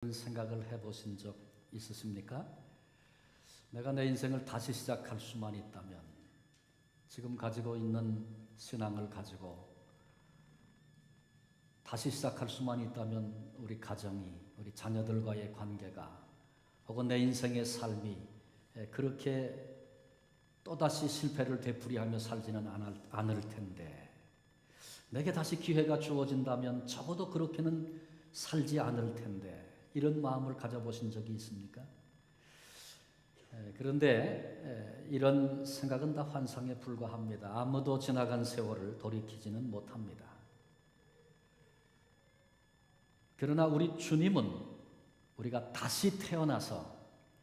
그런 생각을 해보신 적 있으십니까? 내가 내 인생을 다시 시작할 수만 있다면, 지금 가지고 있는 신앙을 가지고 다시 시작할 수만 있다면 우리 가정이, 우리 자녀들과의 관계가, 혹은 내 인생의 삶이 그렇게 또다시 실패를 되풀이하며 살지는 않을 텐데, 내게 다시 기회가 주어진다면 적어도 그렇게는 살지 않을 텐데, 이런 마음을 가져보신 적이 있습니까? 그런데 이런 생각은 다 환상에 불과합니다. 아무도 지나간 세월을 돌이키지는 못합니다. 그러나 우리 주님은 우리가 다시 태어나서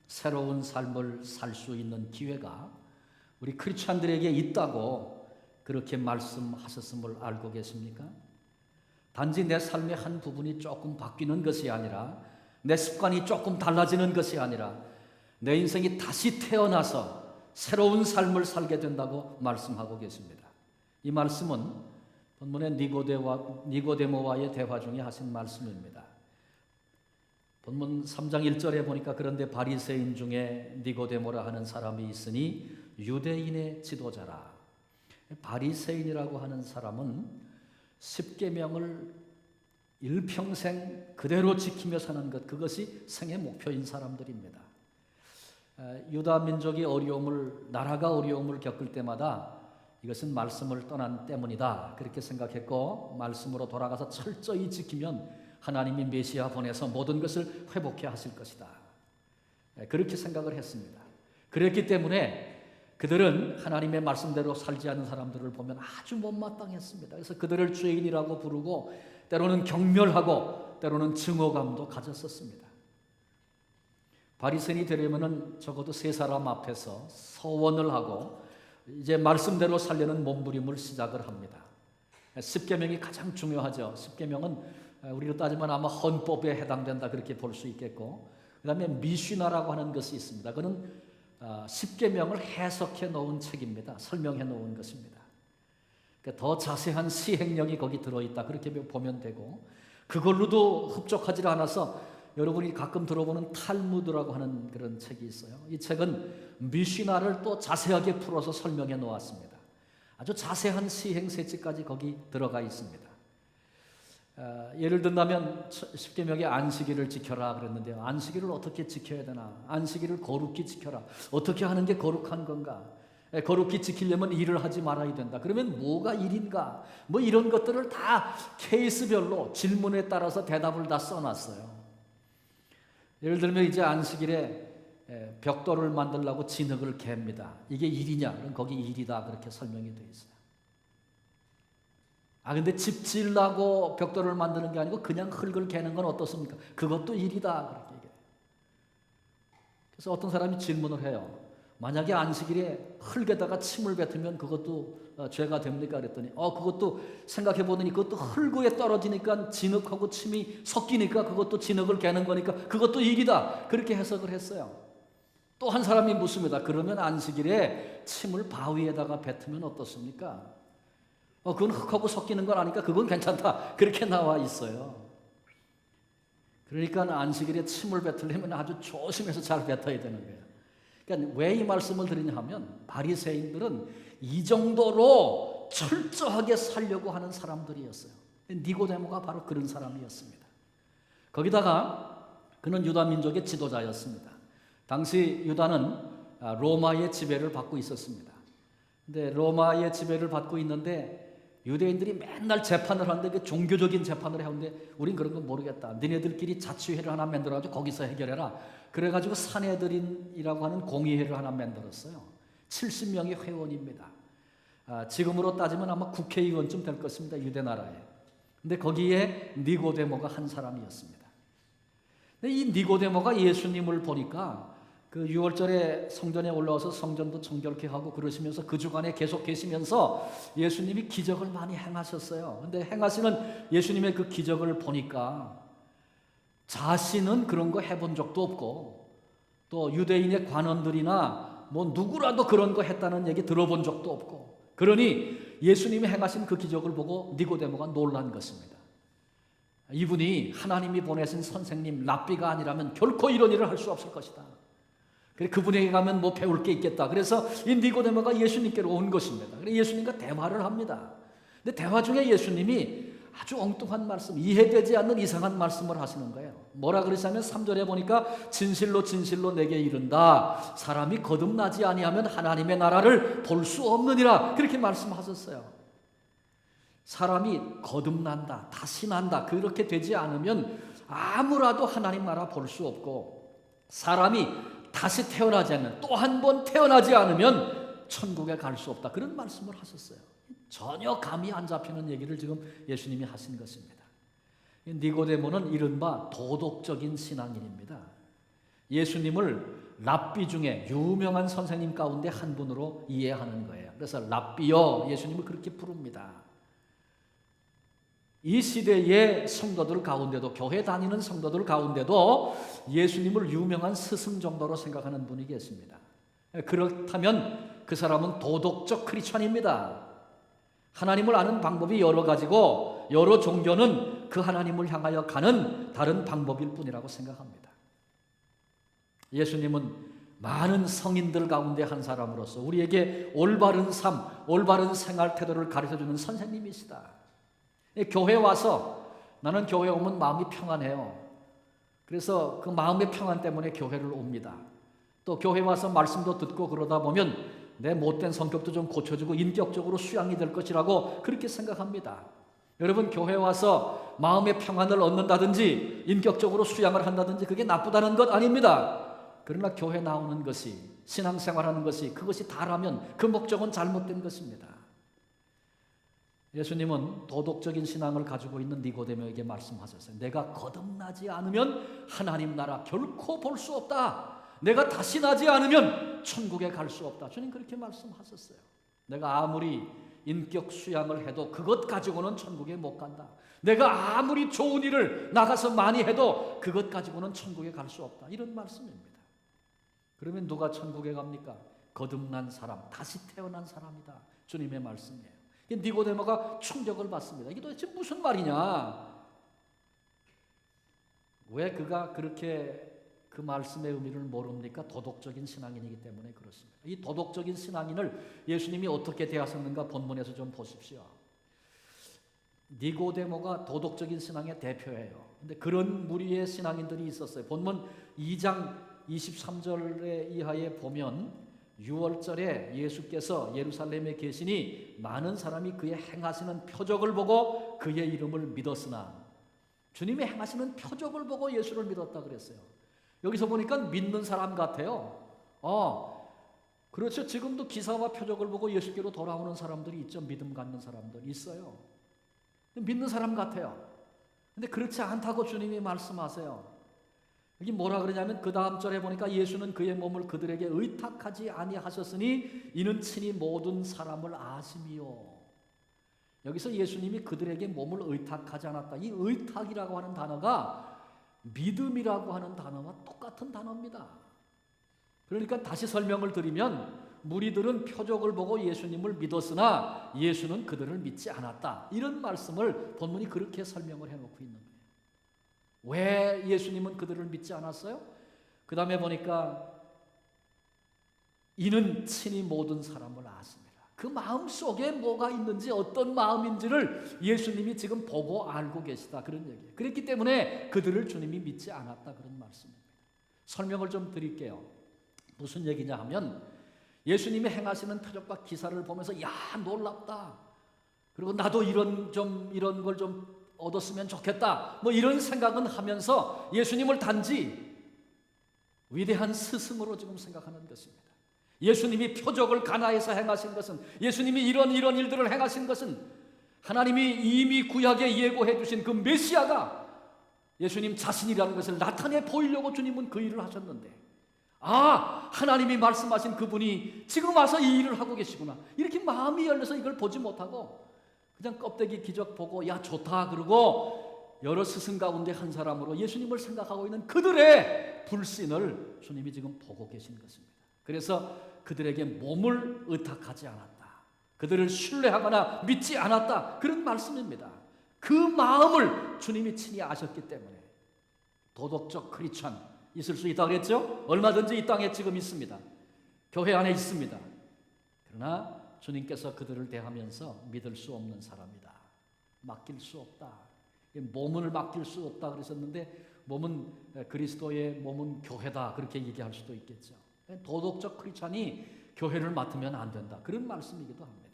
새로운 삶을 살 수 있는 기회가 우리 크리스찬들에게 있다고 그렇게 말씀하셨음을 알고 계십니까? 단지 내 삶의 한 부분이 조금 바뀌는 것이 아니라, 내 습관이 조금 달라지는 것이 아니라, 내 인생이 다시 태어나서 새로운 삶을 살게 된다고 말씀하고 계십니다. 이 말씀은 본문의 니고데모와의 대화 중에 하신 말씀입니다. 본문 3장 1절에 보니까, 그런데 바리새인 중에 니고데모라 하는 사람이 있으니 유대인의 지도자라. 바리새인이라고 하는 사람은 십계명을 일평생 그대로 지키며 사는 것, 그것이 생애 목표인 사람들입니다. 유다 민족이 나라가 어려움을 겪을 때마다 이것은 말씀을 떠난 때문이다, 그렇게 생각했고, 말씀으로 돌아가서 철저히 지키면 하나님이 메시아 보내서 모든 것을 회복해 하실 것이다, 그렇게 생각을 했습니다. 그랬기 때문에 그들은 하나님의 말씀대로 살지 않는 사람들을 보면 아주 못마땅했습니다. 그래서 그들을 죄인이라고 부르고, 때로는 경멸하고, 때로는 증오감도 가졌었습니다. 바리새인이 되려면 적어도 세 사람 앞에서 서원을 하고 이제 말씀대로 살려는 몸부림을 시작을 합니다. 십계명이 가장 중요하죠. 십계명은 우리로 따지면 아마 헌법에 해당된다, 그렇게 볼 수 있겠고, 그 다음에 미슈나라고 하는 것이 있습니다. 그는 십계명을 해석해 놓은 책입니다. 설명해 놓은 것입니다. 더 자세한 시행령이 거기 들어있다, 그렇게 보면 되고, 그걸로도 흡족하지 않아서 여러분이 가끔 들어보는 탈무드라고 하는 그런 책이 있어요. 이 책은 미슈나를 또 자세하게 풀어서 설명해 놓았습니다. 아주 자세한 시행세칙까지 거기 들어가 있습니다. 예를 든다면 십계명에 안식일을 지켜라 그랬는데요, 안식일을 어떻게 지켜야 되나? 안식일을 거룩히 지켜라. 어떻게 하는 게 거룩한 건가? 거룩히 지키려면 일을 하지 말아야 된다. 그러면 뭐가 일인가? 뭐 이런 것들을 다 케이스별로 질문에 따라서 대답을 다 써놨어요. 예를 들면 이제 안식일에 벽돌을 만들려고 진흙을 갭니다. 이게 일이냐? 그럼 거기 일이다, 그렇게 설명이 되어 있어요. 근데 집 지으려고 벽돌을 만드는 게 아니고 그냥 흙을 개는 건 어떻습니까? 그것도 일이다, 그렇게 얘기해요. 그래서 어떤 사람이 질문을 해요. 만약에 안식일에 흙에다가 침을 뱉으면 그것도 죄가 됩니까? 그랬더니 그것도 생각해 보더니, 그것도 흙 위에 떨어지니까 진흙하고 침이 섞이니까 그것도 진흙을 개는 거니까 그것도 일이다, 그렇게 해석을 했어요. 또 한 사람이 묻습니다. 그러면 안식일에 침을 바위에다가 뱉으면 어떻습니까? 그건 흙하고 섞이는 건 아니까 그건 괜찮다, 그렇게 나와 있어요. 그러니까 안식일에 침을 뱉으려면 아주 조심해서 잘 뱉어야 되는 거예요. 그러니까 왜 이 말씀을 드리냐 하면, 바리새인들은 이 정도로 철저하게 살려고 하는 사람들이었어요. 니고데모가 바로 그런 사람이었습니다. 거기다가 그는 유다 민족의 지도자였습니다. 당시 유다는 로마의 지배를 받고 있었습니다. 근데 로마의 지배를 받고 있는데 유대인들이 맨날 재판을 하는데, 그 종교적인 재판을 해오는데, 우린 그런 거 모르겠다, 니네들끼리 자치회를 하나 만들어가지고 거기서 해결해라, 그래가지고 산헤드린이라고 하는 공의회를 하나 만들었어요. 70명의 회원입니다. 지금으로 따지면 아마 국회의원쯤 될 것입니다, 유대 나라에. 근데 거기에 니고데모가 한 사람이었습니다. 근데 이 니고데모가 예수님을 보니까 그 6월절에 성전에 올라와서 성전도 정결케 하고 그러시면서 그 주간에 계속 계시면서 예수님이 기적을 많이 행하셨어요. 근데 행하시는 예수님의 그 기적을 보니까 자신은 그런 거 해본 적도 없고, 또 유대인의 관원들이나 뭐 누구라도 그런 거 했다는 얘기 들어본 적도 없고, 그러니 예수님이 행하신 그 기적을 보고 니고데모가 놀란 것입니다. 이분이 하나님이 보내신 선생님 랍비가 아니라면 결코 이런 일을 할 수 없을 것이다. 그래 그분에게 가면 뭐 배울 게 있겠다. 그래서 이 니고데모가 예수님께로 온 것입니다. 그래 예수님과 대화를 합니다. 근데 대화 중에 예수님이 아주 엉뚱한 말씀, 이해되지 않는 이상한 말씀을 하시는 거예요. 뭐라 그러시냐면 3절에 보니까 진실로 진실로 내게 이른다. 사람이 거듭나지 아니하면 하나님의 나라를 볼 수 없느니라. 그렇게 말씀하셨어요. 사람이 거듭난다, 다시 난다, 그렇게 되지 않으면 아무라도 하나님 나라 볼 수 없고, 사람이 다시 태어나지 않으면, 또 한 번 태어나지 않으면 천국에 갈 수 없다. 그런 말씀을 하셨어요. 전혀 감이 안 잡히는 얘기를 지금 예수님이 하신 것입니다. 니고데모는 이른바 도덕적인 신앙인입니다. 예수님을 랍비 중에 유명한 선생님 가운데 한 분으로 이해하는 거예요. 그래서 랍비여, 예수님을 그렇게 부릅니다. 이 시대의 성도들 가운데도, 교회 다니는 성도들 가운데도 예수님을 유명한 스승 정도로 생각하는 분이 계십니다. 그렇다면 그 사람은 도덕적 크리스천입니다. 하나님을 아는 방법이 여러 가지고 여러 종교는 그 하나님을 향하여 가는 다른 방법일 뿐이라고 생각합니다. 예수님은 많은 성인들 가운데 한 사람으로서 우리에게 올바른 삶, 올바른 생활 태도를 가르쳐주는 선생님이시다. 교회 와서 나는 교회 오면 마음이 평안해요. 그래서 그 마음의 평안 때문에 교회를 옵니다. 또 교회 와서 말씀도 듣고 그러다 보면 내 못된 성격도 좀 고쳐지고 인격적으로 수양이 될 것이라고 그렇게 생각합니다. 여러분 교회 와서 마음의 평안을 얻는다든지 인격적으로 수양을 한다든지 그게 나쁘다는 것 아닙니다. 그러나 교회 나오는 것이, 신앙생활하는 것이, 그것이 다라면 그 목적은 잘못된 것입니다. 예수님은 도덕적인 신앙을 가지고 있는 니고데모에게 말씀하셨어요. 내가 거듭나지 않으면 하나님 나라 결코 볼 수 없다. 내가 다시 나지 않으면 천국에 갈 수 없다. 주님 그렇게 말씀하셨어요. 내가 아무리 인격 수양을 해도 그것 가지고는 천국에 못 간다. 내가 아무리 좋은 일을 나가서 많이 해도 그것 가지고는 천국에 갈 수 없다. 이런 말씀입니다. 그러면 누가 천국에 갑니까? 거듭난 사람, 다시 태어난 사람이다. 주님의 말씀이에요. 니고데모가 충격을 받습니다. 이게 도대체 무슨 말이냐? 왜 그가 그렇게 그 말씀의 의미를 모릅니까? 도덕적인 신앙인이기 때문에 그렇습니다. 이 도덕적인 신앙인을 예수님이 어떻게 대하셨는가 본문에서 좀 보십시오. 니고데모가 도덕적인 신앙의 대표예요. 근데 그런 무리의 신앙인들이 있었어요. 본문 2장 23절 이하에 보면 6월절에 예수께서 예루살렘에 계시니 많은 사람이 그의 행하시는 표적을 보고 그의 이름을 믿었으나, 주님이 행하시는 표적을 보고 예수를 믿었다 그랬어요. 여기서 보니까 믿는 사람 같아요. 그렇죠. 지금도 기사와 표적을 보고 예수께로 돌아오는 사람들이 있죠. 믿음 갖는 사람들 있어요. 믿는 사람 같아요. 근데 그렇지 않다고 주님이 말씀하세요. 여기 뭐라 그러냐면 그 다음 절에 보니까 예수는 그의 몸을 그들에게 의탁하지 아니하셨으니 이는 친히 모든 사람을 아심이요. 여기서 예수님이 그들에게 몸을 의탁하지 않았다. 이 의탁이라고 하는 단어가 믿음이라고 하는 단어와 똑같은 단어입니다. 그러니까 다시 설명을 드리면 무리들은 표적을 보고 예수님을 믿었으나 예수는 그들을 믿지 않았다. 이런 말씀을 본문이 그렇게 설명을 해놓고 있는 거예요. 왜 예수님은 그들을 믿지 않았어요? 그 다음에 보니까 이는 친히 모든 사람을 아십니다. 그 마음 속에 뭐가 있는지, 어떤 마음인지를 예수님이 지금 보고 알고 계시다, 그런 얘기예요. 그렇기 때문에 그들을 주님이 믿지 않았다, 그런 말씀입니다. 설명을 좀 드릴게요. 무슨 얘기냐 하면 예수님이 행하시는 표적과 기사를 보면서 야 놀랍다, 그리고 나도 이런 걸 좀 얻었으면 좋겠다, 뭐 이런 생각은 하면서 예수님을 단지 위대한 스승으로 지금 생각하는 것입니다. 예수님이 표적을 가나에서 행하신 것은, 예수님이 이런 일들을 행하신 것은 하나님이 이미 구약에 예고해 주신 그 메시아가 예수님 자신이라는 것을 나타내 보이려고 주님은 그 일을 하셨는데, 하나님이 말씀하신 그분이 지금 와서 이 일을 하고 계시구나, 이렇게 마음이 열려서 이걸 보지 못하고 그냥 껍데기 기적 보고 야 좋다 그러고 여러 스승 가운데 한 사람으로 예수님을 생각하고 있는 그들의 불신을 주님이 지금 보고 계신 것입니다. 그래서 그들에게 몸을 의탁하지 않았다, 그들을 신뢰하거나 믿지 않았다, 그런 말씀입니다. 그 마음을 주님이 친히 아셨기 때문에 도덕적 크리스찬 있을 수 있다고 그랬죠? 얼마든지 이 땅에 지금 있습니다. 교회 안에 있습니다. 그러나 주님께서 그들을 대하면서 믿을 수 없는 사람이다. 맡길 수 없다. 몸을 맡길 수 없다 그러셨는데 몸은 그리스도의 몸은 교회다 그렇게 얘기할 수도 있겠죠. 도덕적 크리스찬이 교회를 맡으면 안 된다. 그런 말씀이기도 합니다.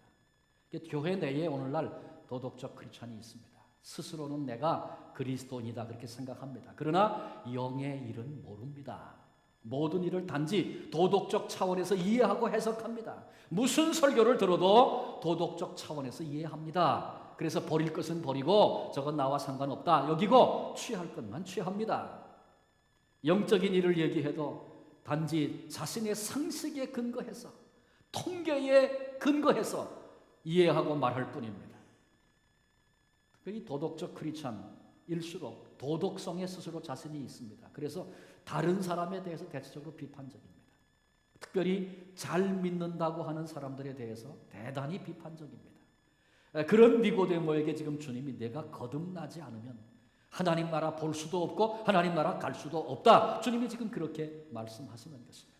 교회 내에 오늘날 도덕적 크리스찬이 있습니다. 스스로는 내가 그리스도인이다 그렇게 생각합니다. 그러나 영의 일은 모릅니다. 모든 일을 단지 도덕적 차원에서 이해하고 해석합니다. 무슨 설교를 들어도 도덕적 차원에서 이해합니다. 그래서 버릴 것은 버리고 저건 나와 상관없다 여기고 취할 것만 취합니다. 영적인 일을 얘기해도 단지 자신의 상식에 근거해서 통계에 근거해서 이해하고 말할 뿐입니다. 이 도덕적 크리스찬일수록 도덕성에 스스로 자신이 있습니다. 그래서 다른 사람에 대해서 대체적으로 비판적입니다. 특별히 잘 믿는다고 하는 사람들에 대해서 대단히 비판적입니다. 그런 니고데모에게 지금 주님이 내가 거듭나지 않으면 하나님 나라 볼 수도 없고 하나님 나라 갈 수도 없다. 주님이 지금 그렇게 말씀하시는 것입니다.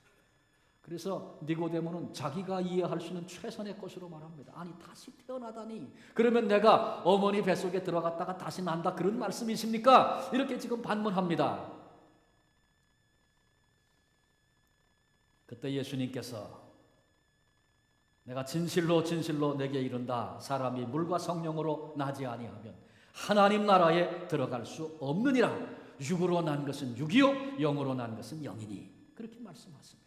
그래서 니고데모는 자기가 이해할 수 있는 최선의 것으로 말합니다. 아니 다시 태어나다니 그러면 내가 어머니 뱃속에 들어갔다가 다시 난다 그런 말씀이십니까? 이렇게 지금 반문합니다. 그때 예수님께서 내가 진실로 진실로 내게 이른다. 사람이 물과 성령으로 나지 아니하면 하나님 나라에 들어갈 수 없느니라. 육으로 난 것은 육이요 영으로 난 것은 영이니. 그렇게 말씀하십니다.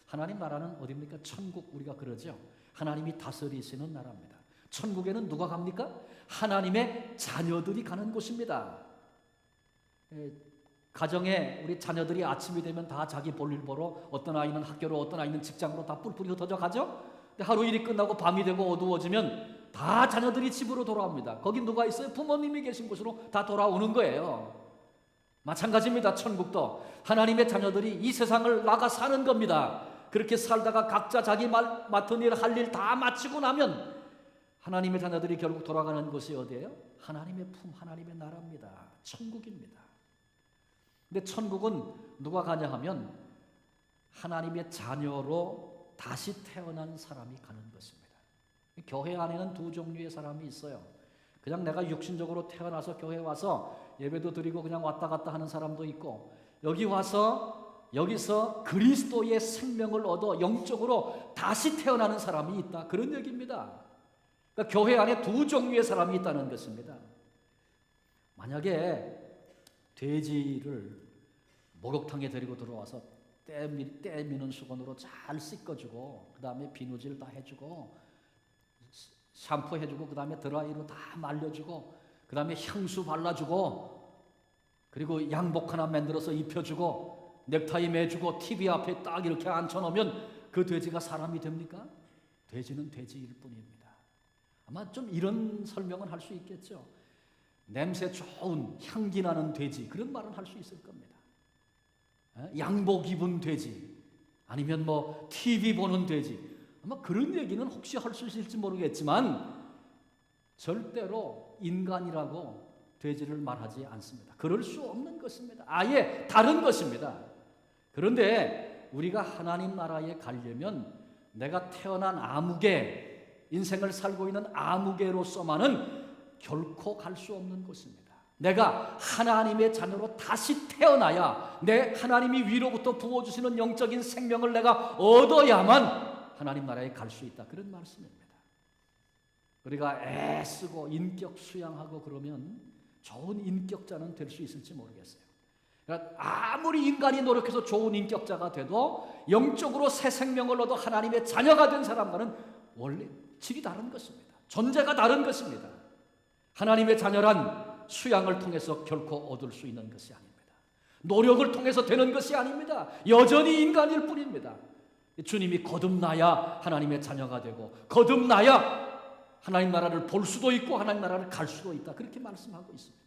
하나님 나라는 어디입니까? 천국 우리가 그러죠. 하나님이 다스리시는 나라입니다. 천국에는 누가 갑니까? 하나님의 자녀들이 가는 곳입니다. 가정에 우리 자녀들이 아침이 되면 다 자기 볼일 보러 어떤 아이는 학교로 어떤 아이는 직장으로 다 뿔뿔이 흩어져 가죠. 하루 일이 끝나고 밤이 되고 어두워지면 다 자녀들이 집으로 돌아옵니다. 거기 누가 있어요? 부모님이 계신 곳으로 다 돌아오는 거예요. 마찬가지입니다. 천국도 하나님의 자녀들이 이 세상을 나가 사는 겁니다. 그렇게 살다가 각자 자기 맡은 일 할 일 다 마치고 나면 하나님의 자녀들이 결국 돌아가는 곳이 어디예요? 하나님의 품, 하나님의 나라입니다. 천국입니다. 근데 천국은 누가 가냐 하면 하나님의 자녀로 다시 태어난 사람이 가는 것입니다. 교회 안에는 두 종류의 사람이 있어요. 그냥 내가 육신적으로 태어나서 교회 와서 예배도 드리고 그냥 왔다 갔다 하는 사람도 있고 여기서 그리스도의 생명을 얻어 영적으로 다시 태어나는 사람이 있다. 그런 얘기입니다. 그러니까 교회 안에 두 종류의 사람이 있다는 것입니다. 만약에 돼지를 목욕탕에 데리고 들어와서 떼미는 수건으로 잘 씻겨주고 그 다음에 비누질 다 해주고 샴푸 해주고 그 다음에 드라이로 다 말려주고 그 다음에 향수 발라주고 그리고 양복 하나 만들어서 입혀주고 넥타이 매주고 TV 앞에 딱 이렇게 앉혀놓으면 그 돼지가 사람이 됩니까? 돼지는 돼지일 뿐입니다. 아마 좀 이런 설명은 할 수 있겠죠. 냄새 좋은 향기 나는 돼지 그런 말은 할 수 있을 겁니다. 양복 입은 돼지 아니면 뭐 TV 보는 돼지 아마 그런 얘기는 혹시 할 수 있을지 모르겠지만 절대로 인간이라고 돼지를 말하지 않습니다. 그럴 수 없는 것입니다. 아예 다른 것입니다. 그런데 우리가 하나님 나라에 가려면 내가 태어난 아무개 인생을 살고 있는 아무개로서만은 결코 갈 수 없는 곳입니다. 내가 하나님의 자녀로 다시 태어나야 내 하나님이 위로부터 부어주시는 영적인 생명을 내가 얻어야만 하나님 나라에 갈 수 있다. 그런 말씀입니다. 우리가 애쓰고 인격 수양하고 그러면 좋은 인격자는 될 수 있을지 모르겠어요. 그러니까 아무리 인간이 노력해서 좋은 인격자가 돼도 영적으로 새 생명을 얻어 하나님의 자녀가 된 사람과는 원래 질이 다른 것입니다. 존재가 다른 것입니다. 하나님의 자녀란 수양을 통해서 결코 얻을 수 있는 것이 아닙니다. 노력을 통해서 되는 것이 아닙니다. 여전히 인간일 뿐입니다. 주님이 거듭나야 하나님의 자녀가 되고 거듭나야 하나님 나라를 볼 수도 있고 하나님 나라를 갈 수도 있다. 그렇게 말씀하고 있습니다.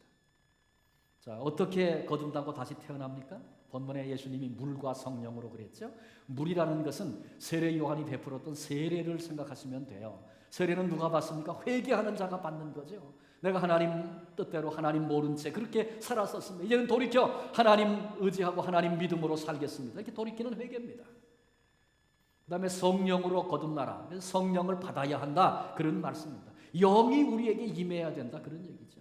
자, 어떻게 거듭나고 다시 태어납니까? 본문에 예수님이 물과 성령으로 그랬죠. 물이라는 것은 세례 요한이 베풀었던 세례를 생각하시면 돼요. 세례는 누가 받습니까? 회개하는 자가 받는 거죠. 내가 하나님 뜻대로 하나님 모른 채 그렇게 살았었습니다. 이제는 돌이켜 하나님 의지하고 하나님 믿음으로 살겠습니다. 이렇게 돌이키는 회개입니다. 그 다음에 성령으로 거듭나라. 그래서 성령을 받아야 한다. 그런 말씀입니다. 영이 우리에게 임해야 된다. 그런 얘기죠.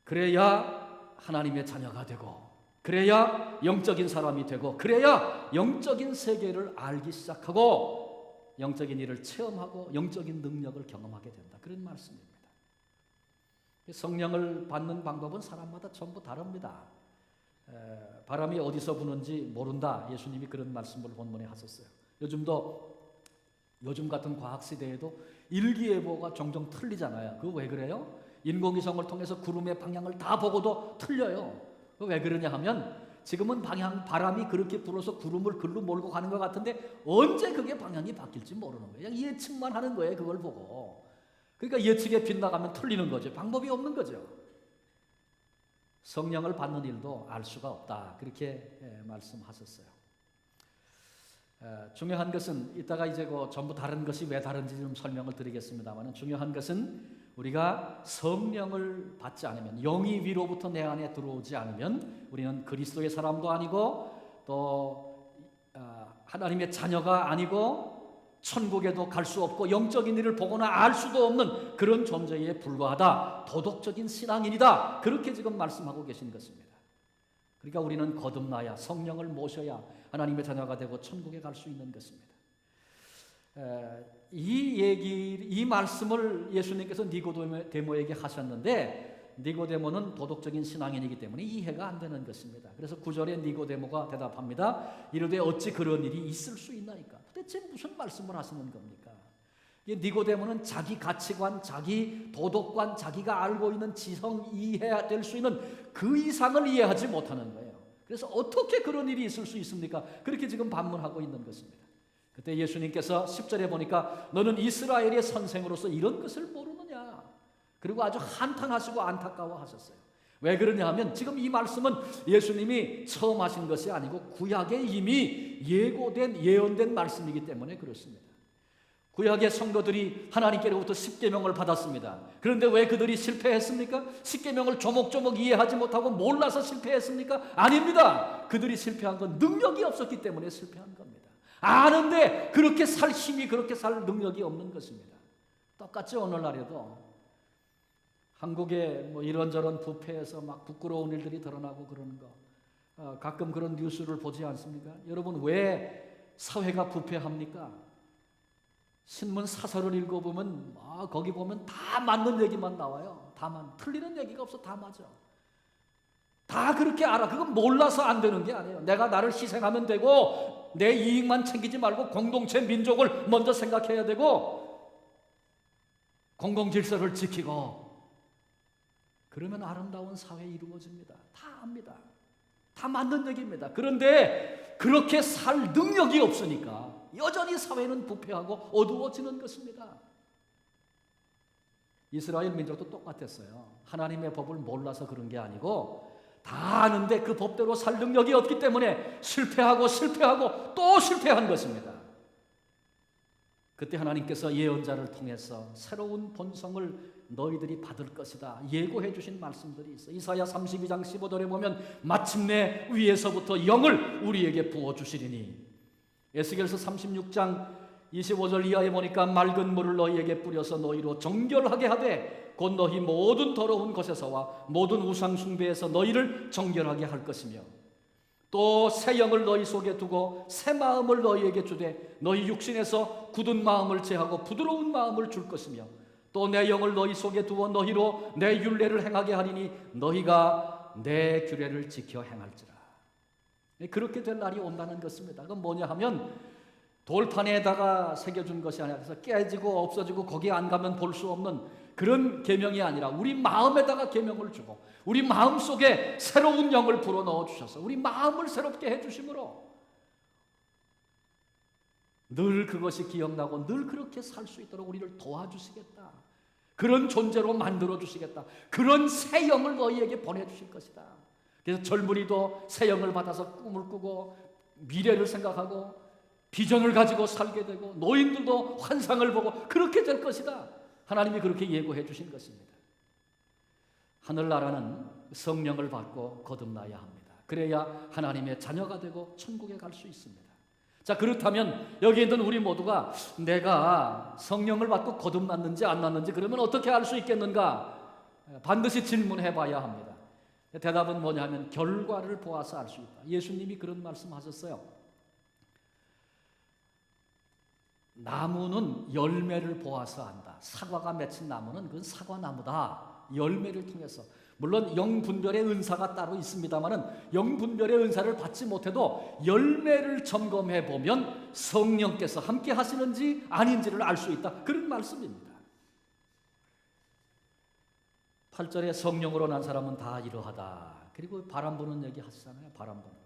그래야 하나님의 자녀가 되고, 그래야 영적인 사람이 되고, 그래야 영적인 세계를 알기 시작하고 영적인 일을 체험하고 영적인 능력을 경험하게 된다. 그런 말씀입니다. 성령을 받는 방법은 사람마다 전부 다릅니다. 바람이 어디서 부는지 모른다. 예수님이 그런 말씀을 본문에 하셨어요. 요즘 같은 과학 시대에도 일기예보가 종종 틀리잖아요. 그거 왜 그래요? 인공위성을 통해서 구름의 방향을 다 보고도 틀려요. 그거 왜 그러냐 하면 지금은 바람이 그렇게 불어서 구름을 글로 몰고 가는 것 같은데 언제 그게 방향이 바뀔지 모르는 거예요. 그냥 예측만 하는 거예요. 그걸 보고. 그러니까 예측에 빗나가면 틀리는 거죠. 방법이 없는 거죠. 성령을 받는 일도 알 수가 없다. 그렇게 말씀하셨어요. 중요한 것은 이따가 이제 전부 다른 것이 왜 다른지 좀 설명을 드리겠습니다만, 중요한 것은 우리가 성령을 받지 않으면, 영이 위로부터 내 안에 들어오지 않으면 우리는 그리스도의 사람도 아니고 또 하나님의 자녀가 아니고 천국에도 갈 수 없고 영적인 일을 보거나 알 수도 없는 그런 존재에 불과하다. 도덕적인 신앙인이다. 그렇게 지금 말씀하고 계신 것입니다. 그러니까 우리는 거듭나야, 성령을 모셔야 하나님의 자녀가 되고 천국에 갈 수 있는 것입니다. 이 말씀을 예수님께서 니고데모에게 하셨는데, 니고데모는 도덕적인 신앙인이기 때문에 이해가 안 되는 것입니다. 그래서 9절에 니고데모가 대답합니다. 이르되 어찌 그런 일이 있을 수 있나이까? 도대체 무슨 말씀을 하시는 겁니까? 니고데모는 자기 가치관, 자기 도덕관, 자기가 알고 있는 지성, 이해될 수 있는 그 이상을 이해하지 못하는 거예요. 그래서 어떻게 그런 일이 있을 수 있습니까? 그렇게 지금 반문하고 있는 것입니다. 그때 예수님께서 10절에 보니까 너는 이스라엘의 선생으로서 이런 것을 모르느냐? 그리고 아주 한탄하시고 안타까워하셨어요. 왜 그러냐 하면 지금 이 말씀은 예수님이 처음 하신 것이 아니고 구약에 이미 예언된 말씀이기 때문에 그렇습니다. 구약의 성도들이 하나님께로부터 십계명을 받았습니다. 그런데 왜 그들이 실패했습니까? 십계명을 조목조목 이해하지 못하고 몰라서 실패했습니까? 아닙니다. 그들이 실패한 건 능력이 없었기 때문에 실패한 겁니다. 아는데 그렇게 살 힘이, 그렇게 살 능력이 없는 것입니다. 똑같이 오늘날에도 한국에 이런저런 부패해서 막 부끄러운 일들이 드러나고 그러는 거, 가끔 그런 뉴스를 보지 않습니까? 여러분, 왜 사회가 부패합니까? 신문 사설을 읽어보면 거기 보면 다 맞는 얘기만 나와요. 틀리는 얘기가 없어. 다 맞아. 다 그렇게 알아. 그건 몰라서 안 되는 게 아니에요. 내가 나를 희생하면 되고 내 이익만 챙기지 말고 공동체 민족을 먼저 생각해야 되고 공공질서를 지키고, 그러면 아름다운 사회 이루어집니다. 다 압니다. 다 맞는 얘기입니다. 그런데 그렇게 살 능력이 없으니까 여전히 사회는 부패하고 어두워지는 것입니다. 이스라엘 민족도 똑같았어요. 하나님의 법을 몰라서 그런 게 아니고 다 아는데 그 법대로 살 능력이 없기 때문에 실패하고 또 실패한 것입니다. 그때 하나님께서 예언자를 통해서 새로운 본성을 너희들이 받을 것이다 예고해 주신 말씀들이 있어요. 이사야 32장 15절에 보면 마침내 위에서부터 영을 우리에게 부어주시리니, 에스겔서 36장 25절 이하에 보니까 맑은 물을 너희에게 뿌려서 너희로 정결하게 하되 곧 너희 모든 더러운 것에서와 모든 우상 숭배에서 너희를 정결하게 할 것이며, 또 새 영을 너희 속에 두고 새 마음을 너희에게 주되 너희 육신에서 굳은 마음을 제하고 부드러운 마음을 줄 것이며, 또 내 영을 너희 속에 두어 너희로 내 율례를 행하게 하리니 너희가 내 규례를 지켜 행할지라. 그렇게 될 날이 온다는 것입니다. 그건 뭐냐 하면 돌판에다가 새겨준 것이 아니라 그래서 깨지고 없어지고 거기 안 가면 볼 수 없는 그런 계명이 아니라 우리 마음에다가 계명을 주고 우리 마음 속에 새로운 영을 불어넣어 주셔서 우리 마음을 새롭게 해주심으로 늘 그것이 기억나고 늘 그렇게 살 수 있도록 우리를 도와주시겠다. 그런 존재로 만들어 주시겠다. 그런 새 영을 너희에게 보내주실 것이다. 그래서 젊은이도 새 영을 받아서 꿈을 꾸고 미래를 생각하고 비전을 가지고 살게 되고, 노인들도 환상을 보고 그렇게 될 것이다. 하나님이 그렇게 예고해 주신 것입니다. 하늘나라는 성령을 받고 거듭나야 합니다. 그래야 하나님의 자녀가 되고 천국에 갈 수 있습니다. 자, 그렇다면 여기 있는 우리 모두가 내가 성령을 받고 거듭났는지 안 났는지 그러면 어떻게 알 수 있겠는가? 반드시 질문해 봐야 합니다. 대답은 뭐냐면 결과를 보아서 알 수 있다. 예수님이 그런 말씀하셨어요. 나무는 열매를 보아서 안다. 사과가 맺힌 나무는 그건 사과나무다. 열매를 통해서. 물론 영분별의 은사가 따로 있습니다만은 영분별의 은사를 받지 못해도 열매를 점검해 보면 성령께서 함께 하시는지 아닌지를 알 수 있다. 그런 말씀입니다. 8절에 성령으로 난 사람은 다 이러하다. 그리고 바람 부는 얘기 하시잖아요. 바람 부는 거.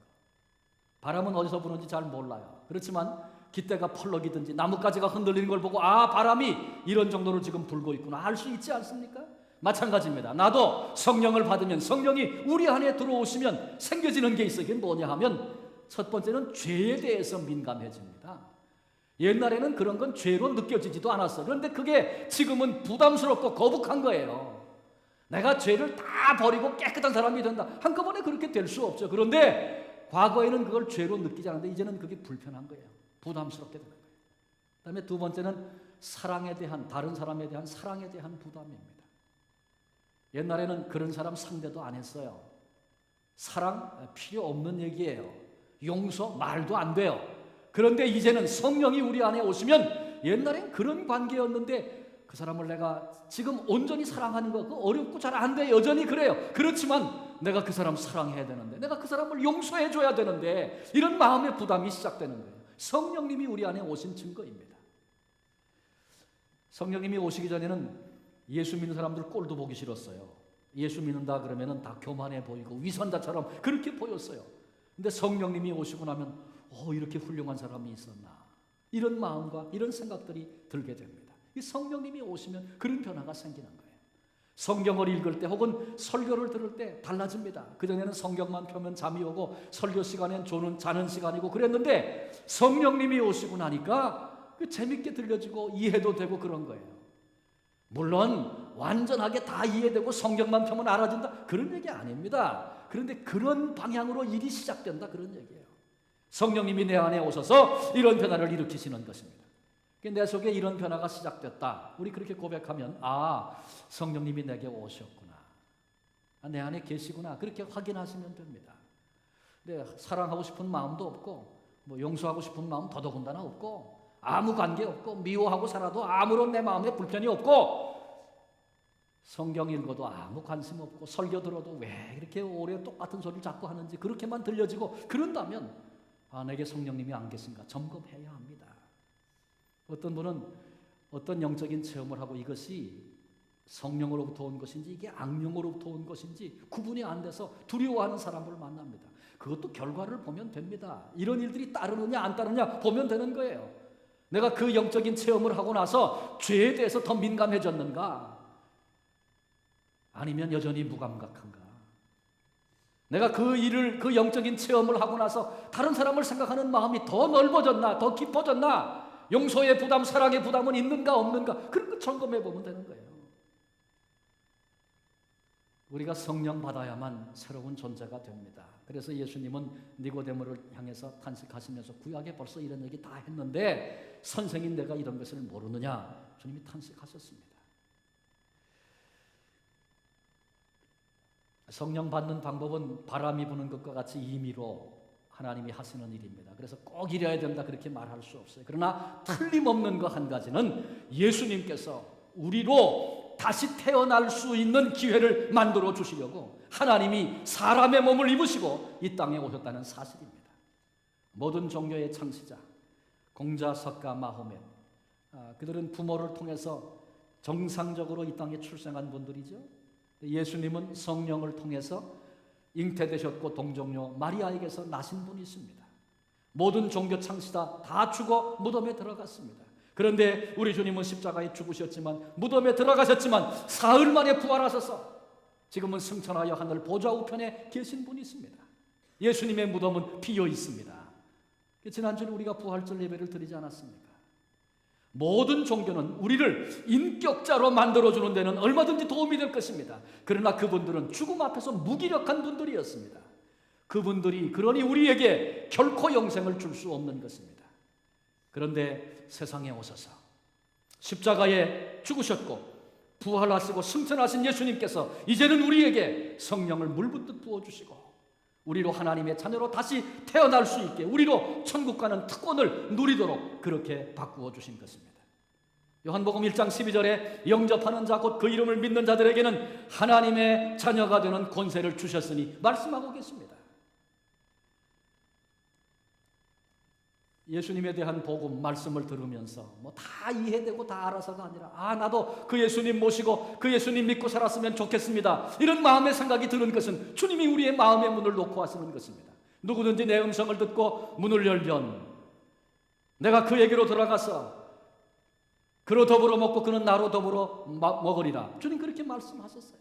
바람은 어디서 부는지 잘 몰라요. 그렇지만 깃대가 펄럭이든지 나뭇가지가 흔들리는 걸 보고 아, 바람이 이런 정도로 지금 불고 있구나 알 수 있지 않습니까? 마찬가지입니다. 나도 성령을 받으면 성령이 우리 안에 들어오시면 생겨지는 게 있어요. 그게 뭐냐 하면 첫 번째는 죄에 대해서 민감해집니다. 옛날에는 그런 건 죄로 느껴지지도 않았어요. 그런데 그게 지금은 부담스럽고 거북한 거예요. 내가 죄를 다 버리고 깨끗한 사람이 된다. 한꺼번에 그렇게 될 수 없죠. 그런데 과거에는 그걸 죄로 느끼지 않았는데 이제는 그게 불편한 거예요. 부담스럽게 되는 거예요. 그 다음에 두 번째는 사랑에 대한, 다른 사람에 대한 사랑에 대한 부담입니다. 옛날에는 그런 사람 상대도 안 했어요. 사랑 필요 없는 얘기예요. 용서 말도 안 돼요. 그런데 이제는 성령이 우리 안에 오시면 옛날엔 그런 관계였는데 그 사람을 내가 지금 온전히 사랑하는 거 그거 어렵고 잘 안 돼. 여전히 그래요. 그렇지만 내가 그 사람 사랑해야 되는데 내가 그 사람을 용서해 줘야 되는데 이런 마음의 부담이 시작되는 거예요. 성령님이 우리 안에 오신 증거입니다. 성령님이 오시기 전에는 예수 믿는 사람들 꼴도 보기 싫었어요. 예수 믿는다 그러면은 다 교만해 보이고 위선자처럼 그렇게 보였어요. 근데 성령님이 오시고 나면 이렇게 훌륭한 사람이 있었나 이런 마음과 이런 생각들이 들게 됩니다. 이 성령님이 오시면 그런 변화가 생기는 거예요. 성경을 읽을 때 혹은 설교를 들을 때 달라집니다. 그전에는 성경만 펴면 잠이 오고 설교 시간엔 자는 시간이고 그랬는데 성령님이 오시고 나니까 재밌게 들려지고 이해도 되고 그런 거예요. 물론 완전하게 다 이해되고 성경만 펴면 알아진다 그런 얘기 아닙니다. 그런데 그런 방향으로 일이 시작된다 그런 얘기예요. 성령님이 내 안에 오셔서 이런 변화를 일으키시는 것입니다. 내 속에 이런 변화가 시작됐다. 우리 그렇게 고백하면 성령님이 내게 오셨구나. 내 안에 계시구나. 그렇게 확인하시면 됩니다. 근데 사랑하고 싶은 마음도 없고 용서하고 싶은 마음 더더군다나 없고 아무 관계 없고 미워하고 살아도 아무런 내 마음에 불편이 없고 성경 읽어도 아무 관심 없고 설교 들어도 왜 이렇게 오래 똑같은 소리를 자꾸 하는지 그렇게만 들려지고 그런다면 내게 성령님이 안 계신가 점검해야 합니다. 어떤 분은 어떤 영적인 체험을 하고 이것이 성령으로부터 온 것인지 이게 악령으로부터 온 것인지 구분이 안 돼서 두려워하는 사람을 만납니다. 그것도 결과를 보면 됩니다. 이런 일들이 따르느냐 안 따르느냐 보면 되는 거예요. 내가 그 영적인 체험을 하고 나서 죄에 대해서 더 민감해졌는가? 아니면 여전히 무감각한가? 내가 그 영적인 체험을 하고 나서 다른 사람을 생각하는 마음이 더 넓어졌나? 더 깊어졌나? 용서의 부담, 사랑의 부담은 있는가 없는가? 그런 거 점검해 보면 되는 거예요. 우리가 성령 받아야만 새로운 존재가 됩니다. 그래서 예수님은 니고데모를 향해서 탄식하시면서 구약에 벌써 이런 얘기 다 했는데 선생님 내가 이런 것을 모르느냐? 주님이 탄식하셨습니다. 성령 받는 방법은 바람이 부는 것과 같이 임의로 하나님이 하시는 일입니다. 그래서 꼭 이래야 된다 그렇게 말할 수 없어요. 그러나 틀림없는 거 한 가지는 예수님께서 우리로 다시 태어날 수 있는 기회를 만들어 주시려고 하나님이 사람의 몸을 입으시고 이 땅에 오셨다는 사실입니다. 모든 종교의 창시자 공자, 석가, 마호멧 그들은 부모를 통해서 정상적으로 이 땅에 출생한 분들이죠. 예수님은 성령을 통해서 잉태되셨고 동정녀 마리아에게서 나신 분이십니다. 모든 종교 창시자 다 죽어 무덤에 들어갔습니다. 그런데 우리 주님은 십자가에 죽으셨지만 무덤에 들어가셨지만 사흘 만에 부활하셔서 지금은 승천하여 하늘 보좌 우편에 계신 분이 있습니다. 예수님의 무덤은 비어 있습니다. 지난주에 우리가 부활절 예배를 드리지 않았습니까? 모든 종교는 우리를 인격자로 만들어주는 데는 얼마든지 도움이 될 것입니다. 그러나 그분들은 죽음 앞에서 무기력한 분들이었습니다. 그분들이 그러니 우리에게 결코 영생을 줄 수 없는 것입니다. 그런데 세상에 오셔서 십자가에 죽으셨고 부활하시고 승천하신 예수님께서 이제는 우리에게 성령을 물붓듯 부어주시고 우리로 하나님의 자녀로 다시 태어날 수 있게 우리로 천국 가는 특권을 누리도록 그렇게 바꾸어 주신 것입니다. 요한복음 1장 12절에 영접하는 자 곧 그 이름을 믿는 자들에게는 하나님의 자녀가 되는 권세를 주셨으니 말씀하고 계십니다. 예수님에 대한 복음 말씀을 들으면서 뭐 다 이해되고 다 알아서가 아니라 나도 그 예수님 모시고 그 예수님 믿고 살았으면 좋겠습니다. 이런 마음의 생각이 드는 것은 주님이 우리의 마음의 문을 놓고 하시는 것입니다. 누구든지 내 음성을 듣고 문을 열면 내가 그에게로 들어가서 그로 더불어 먹고 그는 나로 더불어 먹으리라. 주님 그렇게 말씀하셨어요.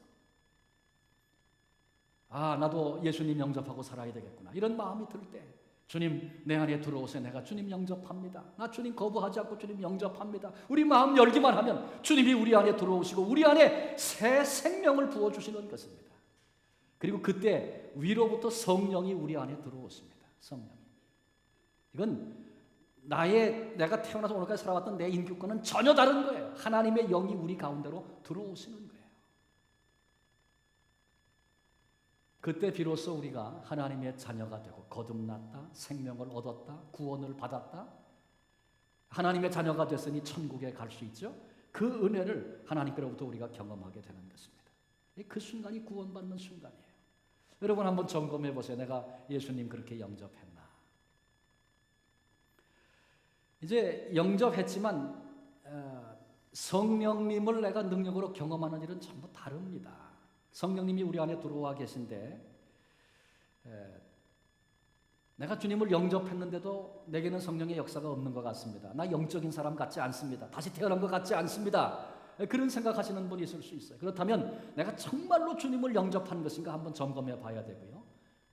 나도 예수님 영접하고 살아야 되겠구나. 이런 마음이 들 때 주님 내 안에 들어오세요. 내가 주님 영접합니다. 나 주님 거부하지 않고 주님 영접합니다. 우리 마음 열기만 하면 주님이 우리 안에 들어오시고 우리 안에 새 생명을 부어주시는 것입니다. 그리고 그때 위로부터 성령이 우리 안에 들어오십니다. 성령이. 이건 내가 태어나서 오늘까지 살아왔던 내 인격과는 전혀 다른 거예요. 하나님의 영이 우리 가운데로 들어오시는 거예요. 그때 비로소 우리가 하나님의 자녀가 되고 거듭났다, 생명을 얻었다, 구원을 받았다, 하나님의 자녀가 됐으니 천국에 갈 수 있죠. 그 은혜를 하나님께로부터 우리가 경험하게 되는 것입니다. 그 순간이 구원받는 순간이에요. 여러분 한번 점검해 보세요. 내가 예수님 그렇게 영접했나? 이제 영접했지만 성령님을 내가 능력으로 경험하는 일은 전부 다릅니다. 성령님이 우리 안에 들어와 계신데 내가 주님을 영접했는데도 내게는 성령의 역사가 없는 것 같습니다. 나 영적인 사람 같지 않습니다. 다시 태어난 것 같지 않습니다. 그런 생각하시는 분이 있을 수 있어요. 그렇다면 내가 정말로 주님을 영접한 것인가 한번 점검해 봐야 되고요.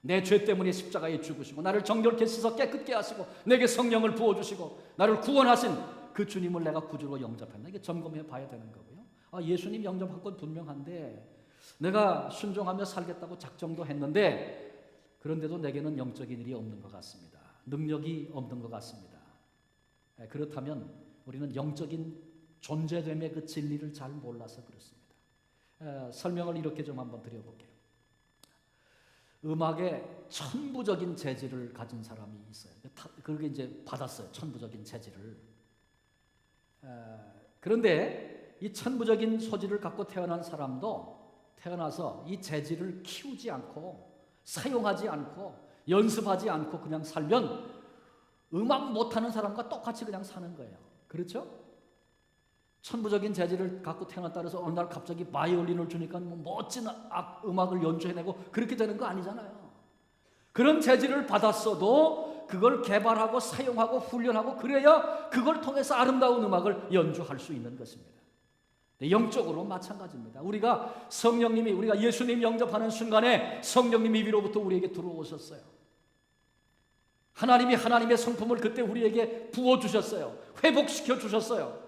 내 죄 때문에 십자가에 죽으시고 나를 정결케 씻어 깨끗게 하시고 내게 성령을 부어주시고 나를 구원하신 그 주님을 내가 구주로 영접했나 이게 점검해 봐야 되는 거고요. 예수님 영접한 건 분명한데 내가 순종하며 살겠다고 작정도 했는데 그런데도 내게는 영적인 일이 없는 것 같습니다. 능력이 없는 것 같습니다. 그렇다면 우리는 영적인 존재됨의 그 진리를 잘 몰라서 그렇습니다. 설명을 이렇게 좀 한번 드려볼게요. 음악에 천부적인 재질을 가진 사람이 있어요. 그렇게 이제 받았어요. 천부적인 재질을. 그런데 이 천부적인 소질을 갖고 태어난 사람도 태어나서 이 재질을 키우지 않고 사용하지 않고 연습하지 않고 그냥 살면 음악 못하는 사람과 똑같이 그냥 사는 거예요. 그렇죠? 천부적인 재질을 갖고 태어났다 그래서 어느 날 갑자기 바이올린을 주니까 뭐 멋진 음악을 연주해내고 그렇게 되는 거 아니잖아요. 그런 재질을 받았어도 그걸 개발하고 사용하고 훈련하고 그래야 그걸 통해서 아름다운 음악을 연주할 수 있는 것입니다. 영적으로 마찬가지입니다. 우리가 예수님 영접하는 순간에 성령님이 위로부터 우리에게 들어오셨어요. 하나님이 하나님의 성품을 그때 우리에게 부어주셨어요. 회복시켜 주셨어요.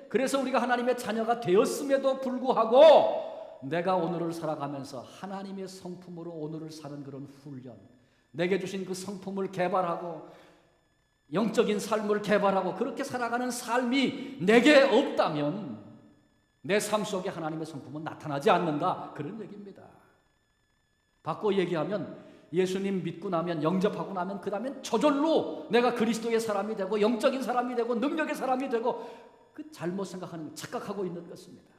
그래서 우리가 하나님의 자녀가 되었음에도 불구하고 내가 오늘을 살아가면서 하나님의 성품으로 오늘을 사는 그런 훈련, 내게 주신 그 성품을 개발하고 영적인 삶을 개발하고 그렇게 살아가는 삶이 내게 없다면 내 삶 속에 하나님의 성품은 나타나지 않는다. 그런 얘기입니다. 바꿔 얘기하면 예수님 믿고 나면 영접하고 나면 그 다음엔 저절로 내가 그리스도의 사람이 되고 영적인 사람이 되고 능력의 사람이 되고 그 잘못 생각하는 착각하고 있는 것입니다.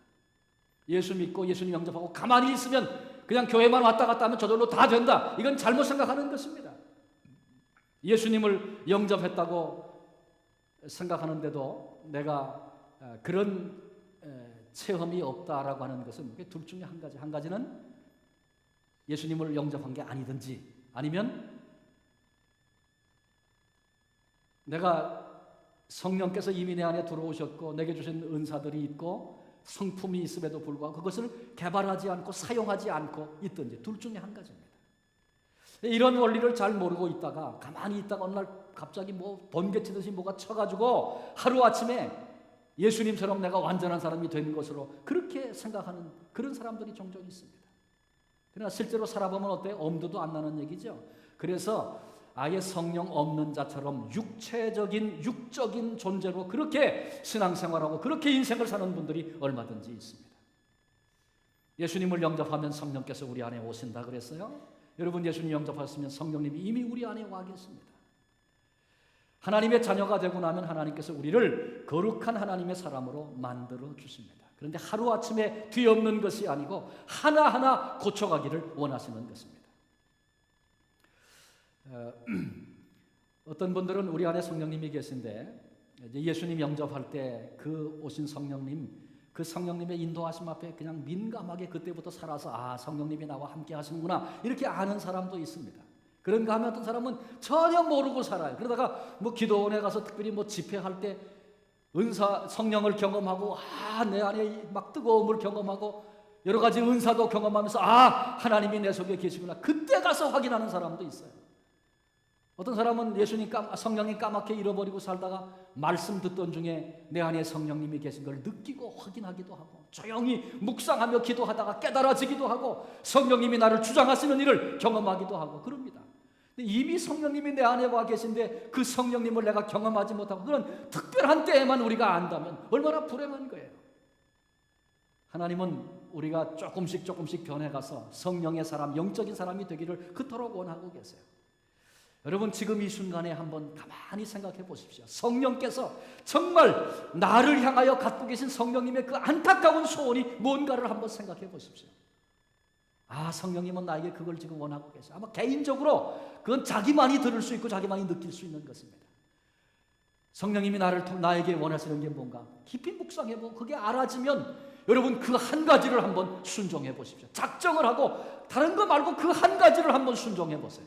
예수 믿고 예수님 영접하고 가만히 있으면 그냥 교회만 왔다 갔다 하면 저절로 다 된다. 이건 잘못 생각하는 것입니다. 예수님을 영접했다고 생각하는데도 내가 그런 체험이 없다라고 하는 것은 둘 중에 한 가지. 한 가지는 예수님을 영접한 게 아니든지 아니면 내가 성령께서 이미 내 안에 들어오셨고 내게 주신 은사들이 있고 성품이 있음에도 불구하고 그것을 개발하지 않고 사용하지 않고 있든지 둘 중에 한 가지입니다. 이런 원리를 잘 모르고 있다가 가만히 있다가 어느 날 갑자기 뭐 번개치듯이 뭐가 쳐가지고 하루아침에 예수님처럼 내가 완전한 사람이 된 것으로 그렇게 생각하는 그런 사람들이 종종 있습니다. 그러나 실제로 살아보면 어때요? 엄두도 안 나는 얘기죠. 그래서 아예 성령 없는 자처럼 육적인 존재로 그렇게 신앙생활하고 그렇게 인생을 사는 분들이 얼마든지 있습니다. 예수님을 영접하면 성령께서 우리 안에 오신다 그랬어요. 여러분 예수님 영접하셨으면 성령님이 이미 우리 안에 와 계십니다. 하나님의 자녀가 되고 나면 하나님께서 우리를 거룩한 하나님의 사람으로 만들어 주십니다. 그런데 하루아침에 뒤엎는 것이 아니고 하나하나 고쳐가기를 원하시는 것입니다. 어떤 분들은 우리 안에 성령님이 계신데 예수님 영접할 때 그 오신 성령님, 그 성령님의 인도하심 앞에 그냥 민감하게 그때부터 살아서 성령님이 나와 함께 하시는구나 이렇게 아는 사람도 있습니다. 그런가 하면 어떤 사람은 전혀 모르고 살아요. 그러다가 뭐 기도원에 가서 특별히 뭐 집회할 때 은사 성령을 경험하고 내 안에 막 뜨거움을 경험하고 여러 가지 은사도 경험하면서 하나님이 내 속에 계시구나 그때 가서 확인하는 사람도 있어요. 어떤 사람은 성령이 까맣게 잃어버리고 살다가 말씀 듣던 중에 내 안에 성령님이 계신 걸 느끼고 확인하기도 하고 조용히 묵상하며 기도하다가 깨달아지기도 하고 성령님이 나를 주장하시는 일을 경험하기도 하고 그럽니다. 근데 이미 성령님이 내 안에 와 계신데 그 성령님을 내가 경험하지 못하고 그런 특별한 때에만 우리가 안다면 얼마나 불행한 거예요. 하나님은 우리가 조금씩 변해가서 성령의 사람, 영적인 사람이 되기를 그토록 원하고 계세요. 여러분 지금 이 순간에 한번 가만히 생각해 보십시오. 성령께서 정말 나를 향하여 갖고 계신 성령님의 그 안타까운 소원이 뭔가를 한번 생각해 보십시오. 성령님은 나에게 그걸 지금 원하고 계세요. 아마 개인적으로 그건 자기만이 들을 수 있고 자기만이 느낄 수 있는 것입니다. 성령님이 나에게 원하시는 게 뭔가 깊이 묵상해 보고 그게 알아지면 여러분 그 한 가지를 한번 순종해 보십시오. 작정을 하고 다른 거 말고 그 한 가지를 한번 순종해 보세요.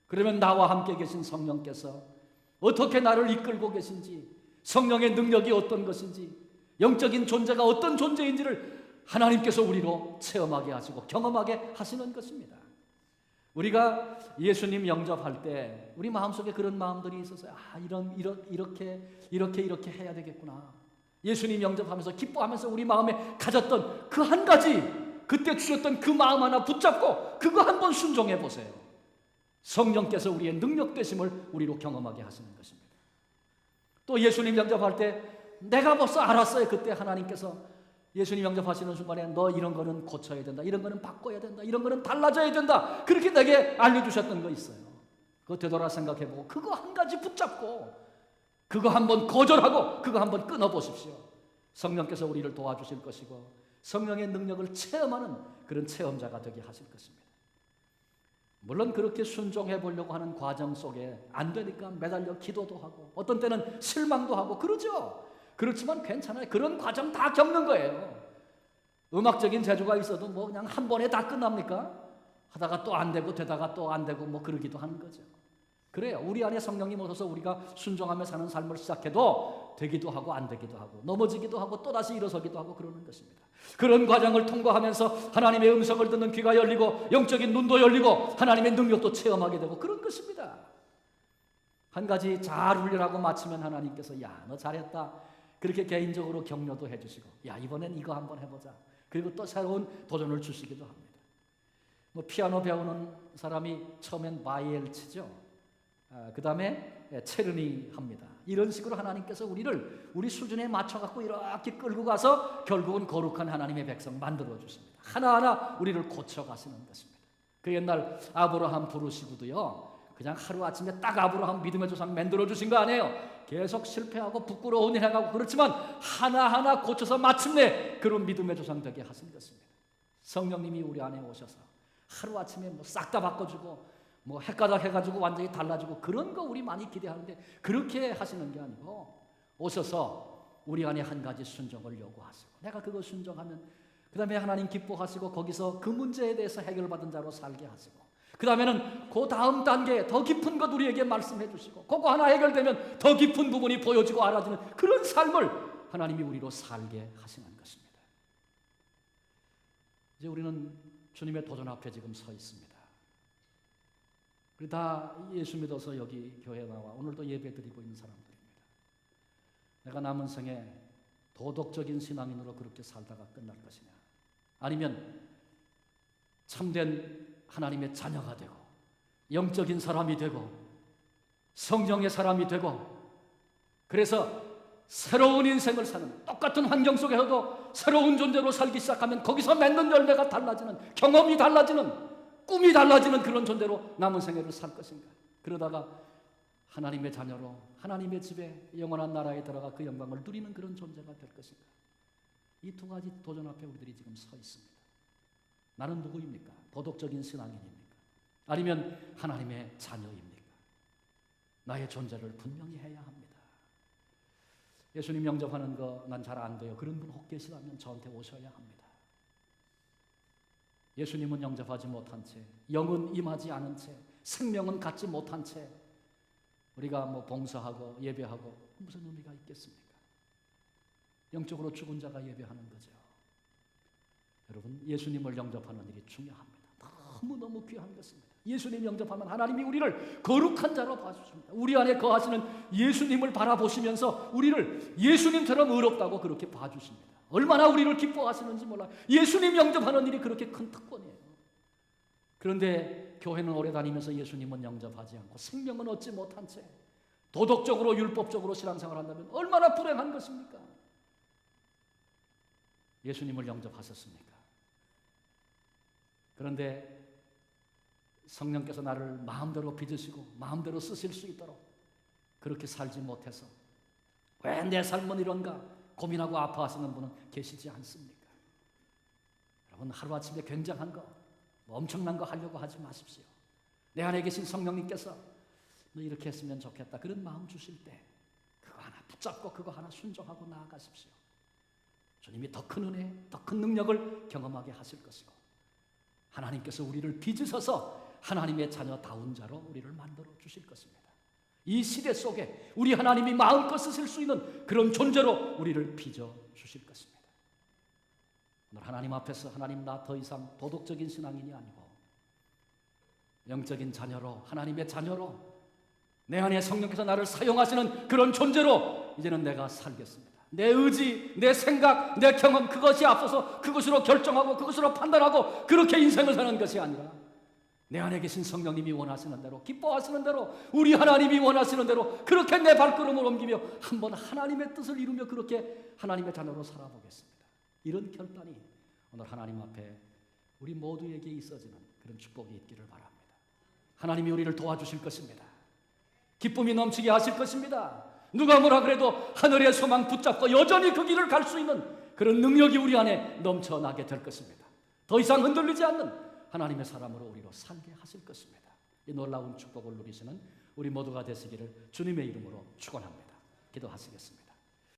그러면 나와 함께 계신 성령께서 어떻게 나를 이끌고 계신지, 성령의 능력이 어떤 것인지, 영적인 존재가 어떤 존재인지를 하나님께서 우리로 체험하게 하시고 경험하게 하시는 것입니다. 우리가 예수님 영접할 때 우리 마음속에 그런 마음들이 있어서요. 이렇게 해야 되겠구나. 예수님 영접하면서 기뻐하면서 우리 마음에 가졌던 그 한 가지, 그때 주셨던 그 마음 하나 붙잡고 그거 한번 순종해 보세요. 성령께서 우리의 능력 되심을 우리로 경험하게 하시는 것입니다. 또 예수님 영접할 때 내가 벌써 알았어요. 그때 하나님께서 예수님 영접하시는 순간에 너 이런 거는 고쳐야 된다. 이런 거는 바꿔야 된다. 이런 거는 달라져야 된다. 그렇게 내게 알려주셨던 거 있어요. 그거 되돌아 생각해보고 그거 한 가지 붙잡고 그거 한번 거절하고 그거 한번 끊어보십시오. 성령께서 우리를 도와주실 것이고 성령의 능력을 체험하는 그런 체험자가 되게 하실 것입니다. 물론 그렇게 순종해 보려고 하는 과정 속에 안 되니까 매달려 기도도 하고 어떤 때는 실망도 하고 그러죠. 그렇지만 괜찮아요. 그런 과정 다 겪는 거예요. 음악적인 재주가 있어도 뭐 그냥 한 번에 다 끝납니까? 하다가 또 안 되고 되다가 또 안 되고 뭐 그러기도 하는 거죠. 그래요. 우리 안에 성령님 오셔서 우리가 순종하며 사는 삶을 시작해도 되기도 하고 안 되기도 하고 넘어지기도 하고 또다시 일어서기도 하고 그러는 것입니다. 그런 과정을 통과하면서 하나님의 음성을 듣는 귀가 열리고 영적인 눈도 열리고 하나님의 능력도 체험하게 되고 그런 것입니다. 한 가지 잘 훈련하고 마치면 하나님께서 너 잘했다. 그렇게 개인적으로 격려도 해주시고 이번엔 이거 한번 해보자. 그리고 또 새로운 도전을 주시기도 합니다. 뭐 피아노 배우는 사람이 처음엔 바이엘 치죠. 그 다음에 체르니 합니다. 이런 식으로 하나님께서 우리 수준에 맞춰갖고 이렇게 끌고 가서 결국은 거룩한 하나님의 백성 만들어 주십니다. 하나하나 우리를 고쳐가시는 것입니다. 그 옛날 아브라함 부르시고도요. 그냥 하루아침에 딱 아브라함 믿음의 조상 만들어 주신 거 아니에요. 계속 실패하고 부끄러운 일 해가고 그렇지만 하나하나 고쳐서 마침내 그런 믿음의 조상 되게 하신 것입니다. 성령님이 우리 안에 오셔서 하루아침에 뭐 싹 다 바꿔주고 뭐 헷가닥 해가지고 완전히 달라지고 그런 거 우리 많이 기대하는데 그렇게 하시는 게 아니고 오셔서 우리 안에 한 가지 순종을 요구하시고 내가 그거 순종하면 그 다음에 하나님 기뻐하시고 거기서 그 문제에 대해서 해결받은 자로 살게 하시고 그 다음에는 그 다음 단계 더 깊은 것 우리에게 말씀해 주시고 그거 하나 해결되면 더 깊은 부분이 보여지고 알아지는 그런 삶을 하나님이 우리로 살게 하시는 것입니다. 이제 우리는 주님의 도전 앞에 지금 서 있습니다. 우리 다 예수 믿어서 여기 교회에 나와 오늘도 예배 드리고 있는 사람들입니다. 내가 남은 생에 도덕적인 신앙인으로 그렇게 살다가 끝날 것이냐, 아니면 참된 하나님의 자녀가 되고 영적인 사람이 되고 성령의 사람이 되고, 그래서 새로운 인생을 사는, 똑같은 환경 속에서도 새로운 존재로 살기 시작하면 거기서 맺는 열매가 달라지는, 경험이 달라지는, 꿈이 달라지는 그런 존재로 남은 생애를 살 것인가? 그러다가 하나님의 자녀로 하나님의 집에 영원한 나라에 들어가 그 영광을 누리는 그런 존재가 될 것인가? 이 두 가지 도전 앞에 우리들이 지금 서 있습니다. 나는 누구입니까? 도덕적인 신앙인입니까? 아니면 하나님의 자녀입니까? 나의 존재를 분명히 해야 합니다. 예수님 영접하는 거 난 잘 안 돼요. 그런 분 혹 계시다면 저한테 오셔야 합니다. 예수님은 영접하지 못한 채, 영은 임하지 않은 채, 생명은 갖지 못한 채 우리가 봉사하고 예배하고 무슨 의미가 있겠습니까? 영적으로 죽은 자가 예배하는 거죠. 여러분, 예수님을 영접하는 일이 중요합니다. 너무너무 귀한 것입니다. 예수님 영접하면 하나님이 우리를 거룩한 자로 봐주십니다. 우리 안에 거하시는 예수님을 바라보시면서 우리를 예수님처럼 의롭다고 그렇게 봐주십니다. 얼마나 우리를 기뻐하시는지 몰라요. 예수님 영접하는 일이 그렇게 큰 특권이에요. 그런데 교회는 오래 다니면서 예수님은 영접하지 않고 생명은 얻지 못한 채 도덕적으로 율법적으로 신앙생활을 한다면 얼마나 불행한 것입니까? 예수님을 영접하셨습니까? 그런데 성령께서 나를 마음대로 빚으시고 마음대로 쓰실 수 있도록 그렇게 살지 못해서 왜 내 삶은 이런가 고민하고 아파하시는 분은 계시지 않습니까? 여러분, 하루아침에 굉장한 거, 엄청난 거 하려고 하지 마십시오. 내 안에 계신 성령님께서 너 이렇게 했으면 좋겠다 그런 마음 주실 때 그거 하나 붙잡고 그거 하나 순종하고 나아가십시오. 주님이 더 큰 은혜, 더 큰 능력을 경험하게 하실 것이고 하나님께서 우리를 빚으셔서 하나님의 자녀다운 자로 우리를 만들어 주실 것입니다. 이 시대 속에 우리 하나님이 마음껏 쓰실 수 있는 그런 존재로 우리를 빚어 주실 것입니다. 오늘 하나님 앞에서 하나님, 나 더 이상 도덕적인 신앙인이 아니고 영적인 자녀로, 하나님의 자녀로 내 안에 성령께서 나를 사용하시는 그런 존재로 이제는 내가 살겠습니다. 내 의지, 내 생각, 내 경험 그것이 앞서서 그것으로 결정하고 그것으로 판단하고 그렇게 인생을 사는 것이 아니라 내 안에 계신 성령님이 원하시는 대로, 기뻐하시는 대로, 우리 하나님이 원하시는 대로 그렇게 내 발걸음을 옮기며 한번 하나님의 뜻을 이루며 그렇게 하나님의 자녀로 살아보겠습니다. 이런 결단이 오늘 하나님 앞에 우리 모두에게 있어지는 그런 축복이 있기를 바랍니다. 하나님이 우리를 도와주실 것입니다. 기쁨이 넘치게 하실 것입니다. 누가 뭐라 그래도 하늘의 소망 붙잡고 여전히 그 길을 갈 수 있는 그런 능력이 우리 안에 넘쳐나게 될 것입니다. 더 이상 흔들리지 않는 하나님의 사람으로 우리로 살게 하실 것입니다. 이 놀라운 축복을 누리시는 우리 모두가 되시기를 주님의 이름으로 축원합니다. 기도하시겠습니다.